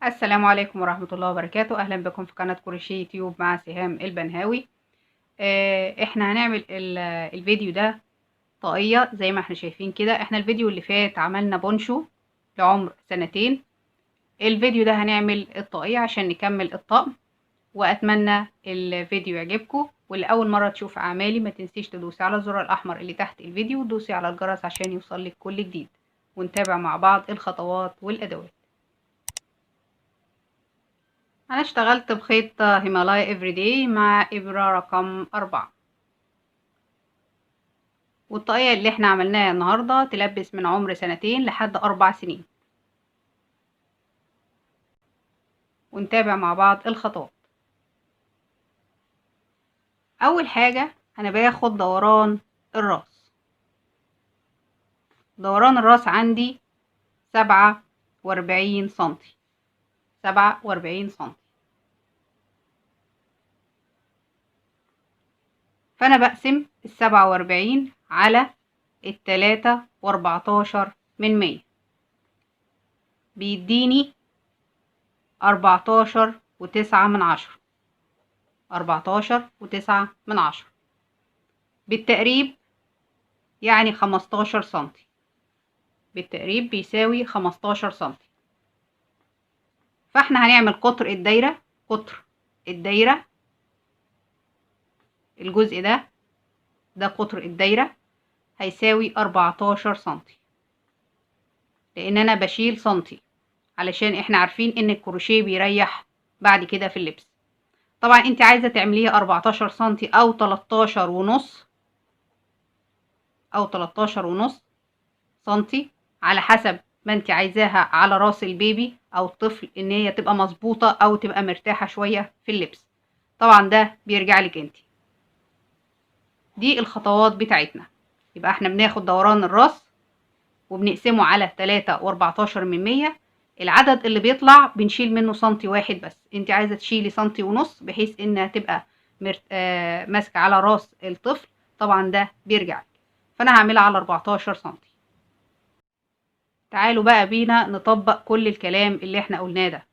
السلام عليكم ورحمة الله وبركاته. أهلا بكم في قناة كروشيه يوتيوب مع سهام البنهاوي. احنا هنعمل الفيديو ده طاقية زي ما احنا شايفين كده. احنا الفيديو اللي فات عملنا بونشو لعمر 2 سنين. الفيديو ده هنعمل الطاقية عشان نكمل الطقم، وأتمنى الفيديو يعجبكم. واللي أول مرة تشوف أعمالي ما تنسيش تدوسي على الزر الأحمر اللي تحت الفيديو ودوسي على الجرس عشان يوصلك كل جديد، ونتابع مع بعض الخطوات والأدوات. أنا اشتغلت بخيط هيمالايا افريداي مع إبرة رقم 4، والطاقية اللي احنا عملناها النهاردة تلبس من عمر 2 لحد 4 سنين. ونتابع مع بعض الخطوات. أول حاجة أنا باخد دوران الراس. دوران الراس عندي 47 سنتي. 47 سنتي. فأنا بقسم 47 على 3.14 بيديني 14.9. 14.9 بالتقريب، يعني 15 سنتي. بالتقريب بيساوي 15 سنتي. فاحنا هنعمل قطر الدايرة. قطر الدايرة الجزء ده قطر الدايرة هيساوي 14 سنتي، لان انا بشيل سنتي علشان احنا عارفين ان الكروشيه بيريح بعد كده في اللبس. طبعا انت عايزة تعمليه 14 سنتي او 13 ونص، او 13 ونص سنتي، على حسب ما انت عايزاها على راس البيبي او الطفل، ان هي تبقى مظبوطة او تبقى مرتاحة شوية في اللبس. طبعا ده بيرجع لك انت. دي الخطوات بتاعتنا. يبقى احنا بناخد دوران الراس وبنقسمه على 3.14. العدد اللي بيطلع بنشيل منه سنتي واحد بس. انت عايزة تشيلي سنتي ونص بحيث انها تبقى ماسكة على راس الطفل. طبعا ده بيرجع لك. فانا هعملها على 14 سنتي. تعالوا بقى بينا نطبق كل الكلام اللي احنا قلناه ده.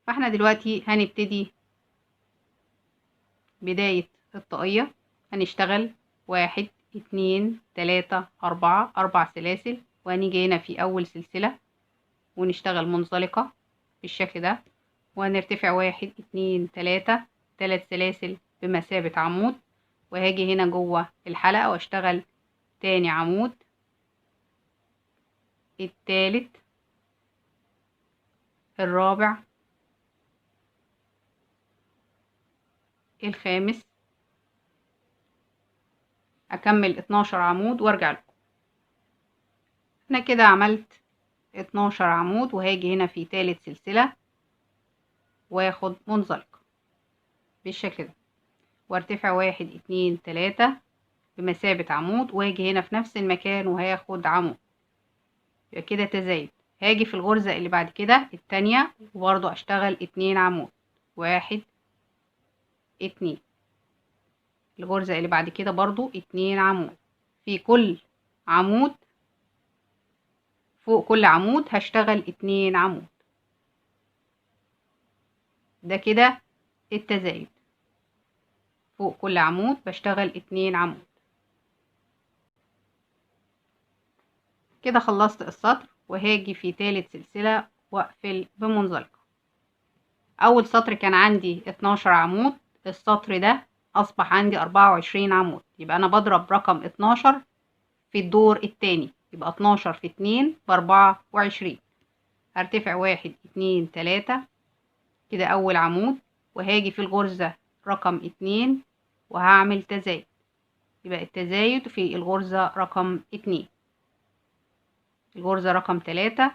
فاحنا دلوقتي هنبتدي بداية الطاقية. هنشتغل 1 2 3 4 4 سلاسل، وهنيجي هنا في أول سلسلة ونشتغل منزلقة بالشكل ده، وهنرتفع 1 2 3 3 سلاسل بمثابة عمود، وهاجي هنا جوه الحلقة واشتغل تاني عمود، التالت، الرابع، الخامس، اكمل 12 عمود وارجع لكم. انا كده عملت 12 عمود، وهاجي هنا في تالت سلسلة واخد منزلقة بالشكل ده، وارتفع 1 2 3 بمثابة عمود، واجي هنا في نفس المكان وهاخد عمود. يبقى كده تزايد. هاجي في الغرزة اللي بعد كده التانية وبرضو اشتغل 2 عمود. 1 2. الغرزة اللي بعد كده برضو 2 عمود. في كل عمود، فوق كل عمود هشتغل 2 عمود. ده كده التزايد. فوق كل عمود بشتغل 2 عمود. كده خلصت السطر، وهاجي في تالت سلسلة واقفل بمنزلقة. اول سطر كان عندي 12 عمود، السطر ده اصبح عندي 24 عمود. يبقى انا بضرب رقم 12 في الدور التاني، يبقى 12 في 2 ب24. هرتفع 1 2 3 كده اول عمود، وهاجي في الغرزة رقم 2 وهعمل تزايد. يبقى التزايد في الغرزة رقم 2. الغرزة رقم 3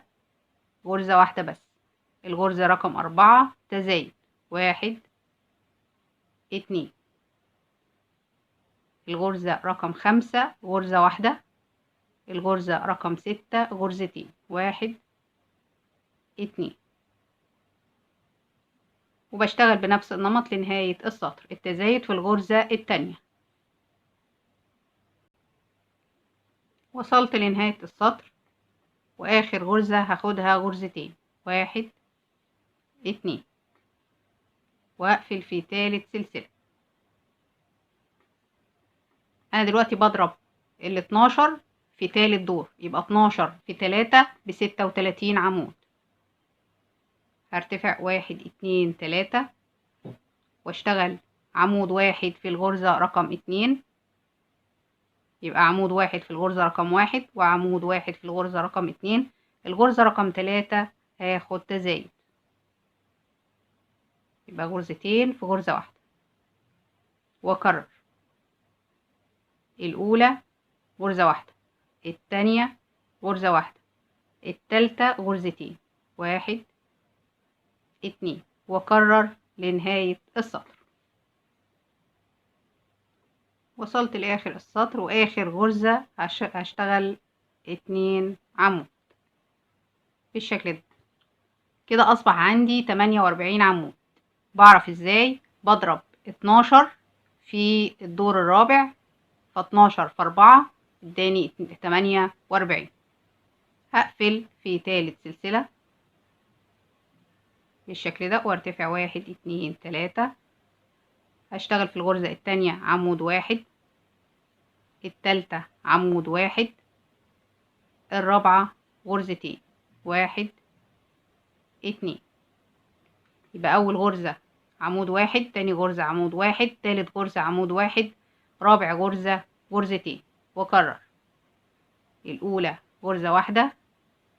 غرزة واحدة بس. الغرزة رقم 4 تزايد. 1 2. الغرزة رقم 5 غرزة واحدة. الغرزة رقم 6 غرزتين. 1 2. وبشتغل بنفس النمط لنهاية السطر. التزايد في الغرزة التانية. وصلت لنهاية السطر. واخر غرزة هاخدها غرزتين، 1 2، واقفل في تالت سلسلة. انا دلوقتي بضرب ال 12 في تالت دور، يبقى 12 في 3 ب36 عمود. هرتفع 1 2 3 واشتغل عمود واحد في الغرزة رقم 2، يبقى عمود واحد في الغرزة رقم 1 وعمود واحد في الغرزة رقم 2. الغرزة رقم 3 هاخد تزايد، يبقى غرزتين في غرزة واحدة، واكرر الأولى غرزة واحدة، التانية غرزة واحدة، التالتة غرزتين، 1 2، واكرر لنهاية السطر. وصلت لاخر السطر، واخر غرزة هشتغل 2 عمود بالشكل ده. كده اصبح عندي 48 عمود. بعرف ازاي؟ بضرب 12 في الدور الرابع، ف12 في 4 اداني 48. هقفل في تالت سلسلة بالشكل ده وارتفع 1 2 3. هشتغل في الغرزة التانية عمود واحد، التالتة عمود واحد، الرابعة غرزتين، 1 2. يبقى أول غرزة عمود واحد، تاني غرزة عمود واحد، تالت غرزة عمود واحد، رابع غرزة غرزتين، وأكرر الأولى غرزة واحدة،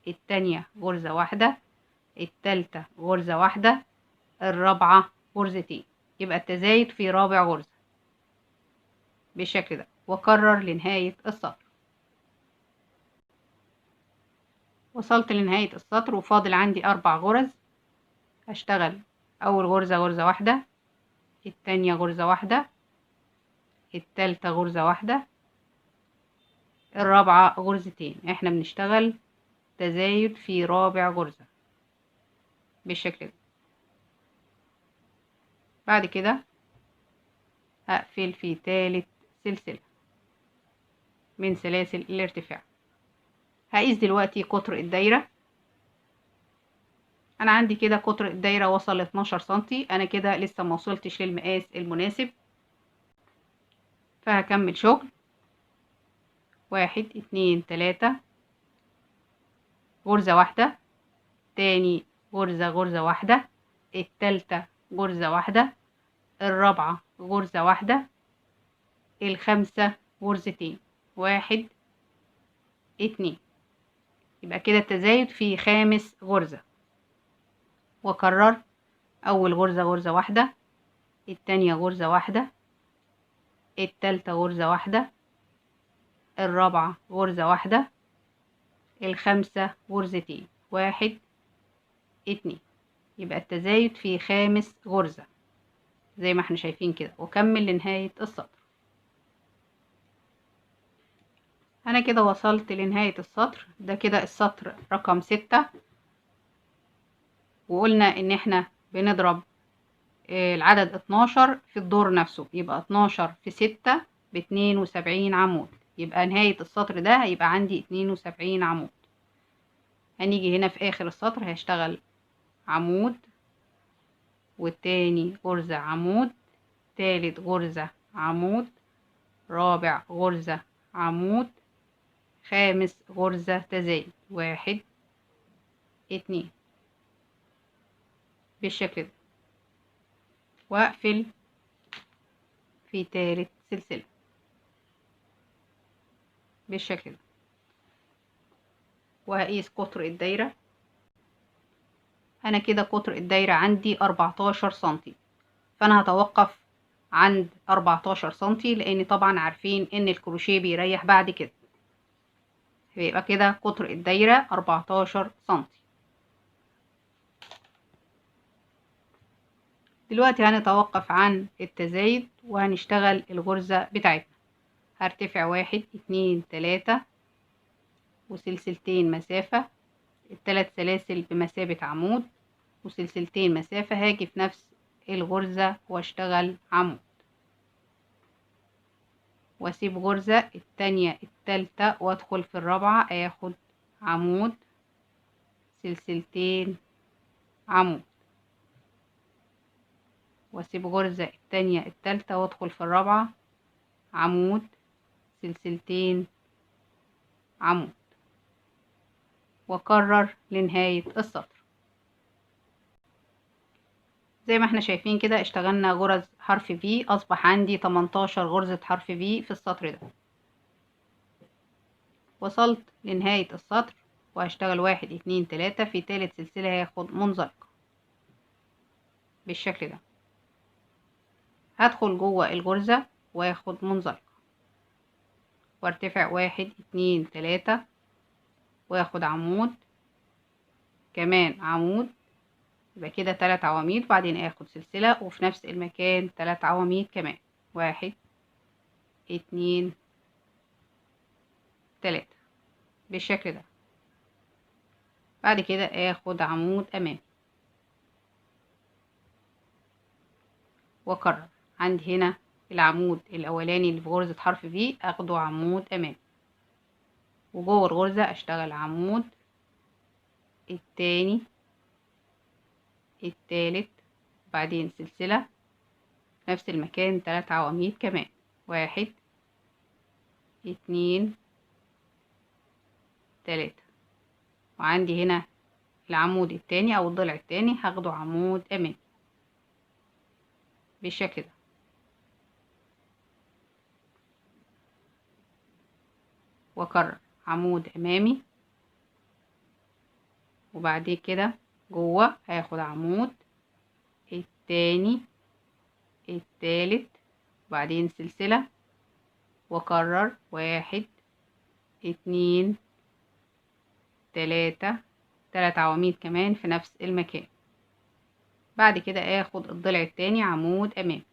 التانية غرزة واحدة، التالتة غرزة واحدة، الرابعة غرزتين. يبقى التزايد في رابع غرزة بالشكل ده، وأكرر لنهاية السطر. وصلت لنهاية السطر وفاضل عندي 4 غرز. هشتغل أول غرزة غرزة واحدة، التانية غرزة واحدة، التالتة غرزة واحدة، الرابعة غرزتين. احنا بنشتغل تزايد في رابع غرزة بالشكل ده. بعد كده هقفل في تالت سلسلة من سلاسل الارتفاع. هقيس دلوقتي قطر الدايرة. انا عندي كده قطر الدايرة وصل ل 12 سنتي، انا كده لسه ما وصلتش للمقاس المناسب، فهكمل شغل. 1 2 3 غرزة واحدة، تاني غرزة واحدة، التالتة غرزة واحدة، الرابعة غرزة واحدة، الخامسة غرزتين، 1 2. يبقى كده التزايد في خامس غرزة. واكرر اول غرزة غرزة واحدة، التانية غرزة واحدة، التالتة غرزة واحدة، الرابعة غرزة واحدة، الخامسة غرزتين، 1 2. يبقى التزايد في خامس غرزة زي ما احنا شايفين كده، وكمل لنهاية السطر. انا كده وصلت لنهاية السطر ده. كده السطر رقم 6. وقلنا ان احنا بنضرب العدد 12 في الدور نفسه، يبقى 12 في 6 ب72 عمود. يبقى نهاية السطر ده هيبقى عندي 72 عمود. هنيجي هنا في اخر السطر هشتغل عمود، والتاني غرزة عمود، تالت غرزة عمود، رابع غرزة عمود، خامس غرزة تزايد، 1 2 بالشكل ده، واقفل في تالت سلسلة بالشكل ده. وهقيس قطر الدايرة. انا كده قطر الدايرة عندي 14 سنتي، فانا هتوقف عند 14 سنتي، لان طبعا عارفين ان الكروشيه بيريح بعد كده. يبقى كده قطر الدايرة 14 سنتي. دلوقتي هنتوقف عن التزايد وهنشتغل الغرزة بتاعتنا. هرتفع 1 2 3 وسلسلتين مسافة، الثلاث سلاسل بمثابة عمود وسلسلتين مسافة. هاجي في نفس الغرزة واشتغل عمود، واسيب غرزة التانية التالتة وادخل في الرابعة اخد عمود سلسلتين عمود، واسيب غرزة التانية التالتة وادخل في الرابعة عمود، سلسلتين عمود، واكرر لنهاية السطر. زي ما احنا شايفين كده اشتغلنا غرز حرف في، اصبح عندي 18 غرزة حرف في السطر ده. وصلت لنهاية السطر وهشتغل 1 2 3. في تالت سلسلة هاخد منزلقة بالشكل ده، هدخل جوه الغرزة واخد منزلقة وارتفع 1 2 3 واخد عمود، كمان عمود، يبقى كده 3 عواميد، بعدين اخد سلسلة وفي نفس المكان 3 عواميد كمان، 1 2 3 بالشكل ده. بعد كده اخد عمود امامي واكرر. عندي هنا العمود الاولاني اللي في غرزة حرف في اخده عمود امامي، وجوه الغرزة اشتغل عمود، التاني، التالت، بعدين سلسلة نفس المكان 3 عواميد كمان، 1 2 3. وعندي هنا العمود التاني او الضلع التاني هاخده عمود امامي بالشكل ده. واكرر عمود امامي، وبعد كده جوه هاخد عمود، التاني، التالت، وبعدين سلسلة، واكرر 1 2 3، 3 عواميد كمان في نفس المكان. بعد كده اخد الضلع التاني عمود امامي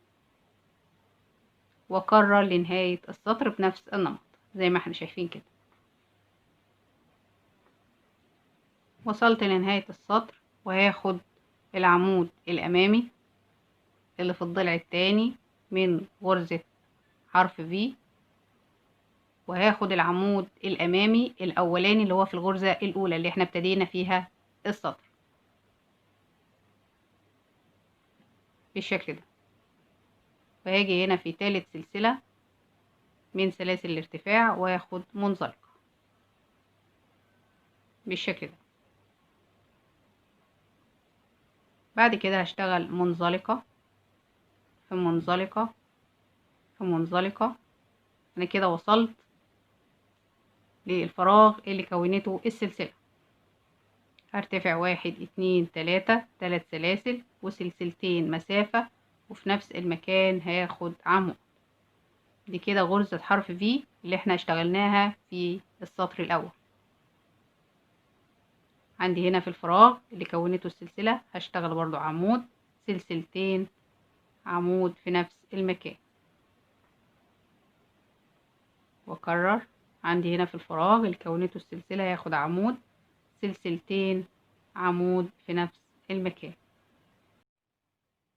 واكرر لنهاية السطر بنفس النمط زي ما احنا شايفين كده. وصلت لنهاية السطر وهاخد العمود الامامي اللي في الضلع التاني من غرزة حرف في، وهاخد العمود الامامي الاولاني اللي هو في الغرزة الاولى اللي احنا ابتدينا فيها السطر بالشكل ده. وهاجي هنا في تالت سلسلة من سلاسل الارتفاع واخد منزلقة بالشكل ده. بعد كده هشتغل منزلقة في منزلقة في منزلقة. انا كده وصلت للفراغ اللي كونته السلسلة. هرتفع 1 2 3، 3 سلاسل وسلسلتين مسافة، وفي نفس المكان هاخد عمود. دي كده غرزة حرف في اللي احنا اشتغلناها في السطر الاول. عندي هنا في الفراغ اللي كونته السلسلة هشتغل برضو عمود، سلسلتين عمود في نفس المكان، واكرر. عندي هنا في الفراغ اللي كونته السلسلة هاخد عمود، سلسلتين عمود في نفس المكان،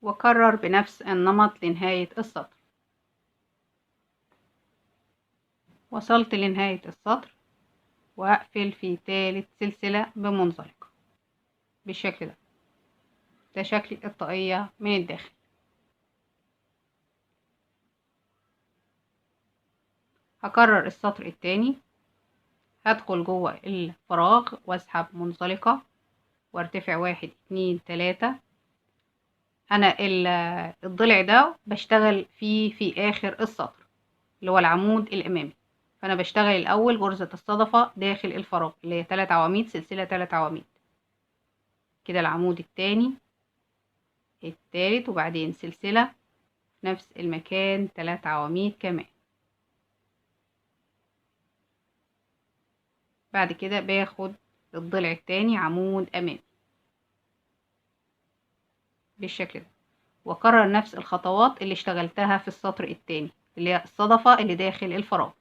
واكرر بنفس النمط لنهاية السطر. وصلت لنهاية السطر وهقفل في تالت سلسلة بمنزلقة بالشكل ده. ده شكل الطاقية من الداخل. هكرر السطر التاني، هدخل جوه الفراغ واسحب منزلقة وارتفع 1 2 3. انا الضلع ده بشتغل فيه في اخر السطر اللي هو العمود الامامي، فانا بشتغل الاول غرزة الصدفة داخل الفراغ اللي هي 3 عواميد، سلسلة 3 عواميد كده، العمود التاني، التالت، وبعدين سلسلة في نفس المكان 3 عواميد كمان. بعد كده باخد الضلع التاني عمود امامي بالشكل ده، واكرر نفس الخطوات اللي اشتغلتها في السطر التاني اللي هي الصدفة اللي داخل الفراغ.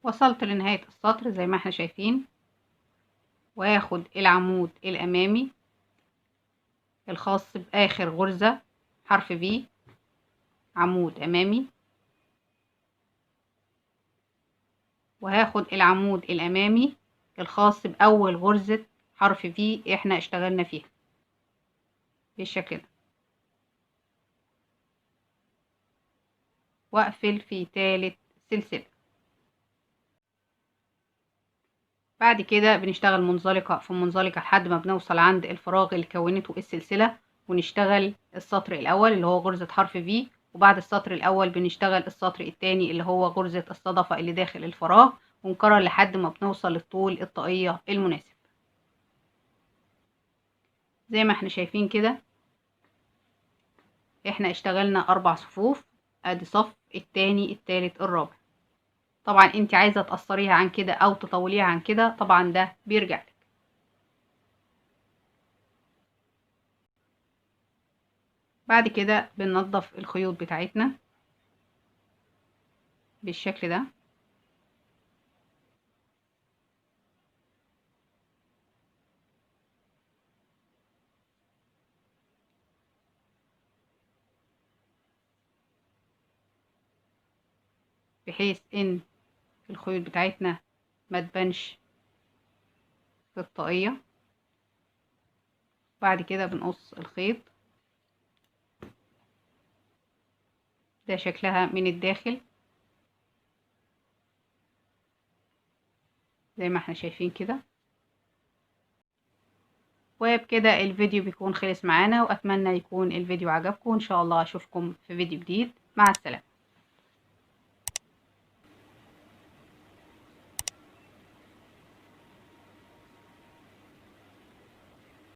وصلت لنهاية السطر زي ما احنا شايفين، واخد العمود الامامي الخاص باخر غرزة حرف في، عمود امامي، وهاخد العمود الامامي الخاص باول غرزة حرف في احنا اشتغلنا فيها بالشكل ده، واقفل في تالت سلسلة. بعد كده بنشتغل منزلقة في منزلقة لحد ما بنوصل عند الفراغ اللي كونته السلسلة، ونشتغل السطر الاول اللي هو غرزة حرف في، وبعد السطر الاول بنشتغل السطر التاني اللي هو غرزة الصدفة اللي داخل الفراغ، ونكرر لحد ما بنوصل للطول الطاقية المناسب. زي ما احنا شايفين كده احنا اشتغلنا 4 صفوف، ادي صف التاني التالت الرابع. طبعا انت عايزة تقصريها عن كده او تطوليها عن كده، طبعا ده بيرجع لك. بعد كده بننضف الخيوط بتاعتنا بالشكل ده، بحيث ان الخيوط بتاعتنا ما تبانش في الطاقية. بعد كده بنقص الخيط، ده شكلها من الداخل زي ما احنا شايفين كده. وبكده الفيديو بيكون خلص معانا، واتمنى يكون الفيديو عجبكم. ان شاء الله اشوفكم في فيديو جديد، مع السلامة.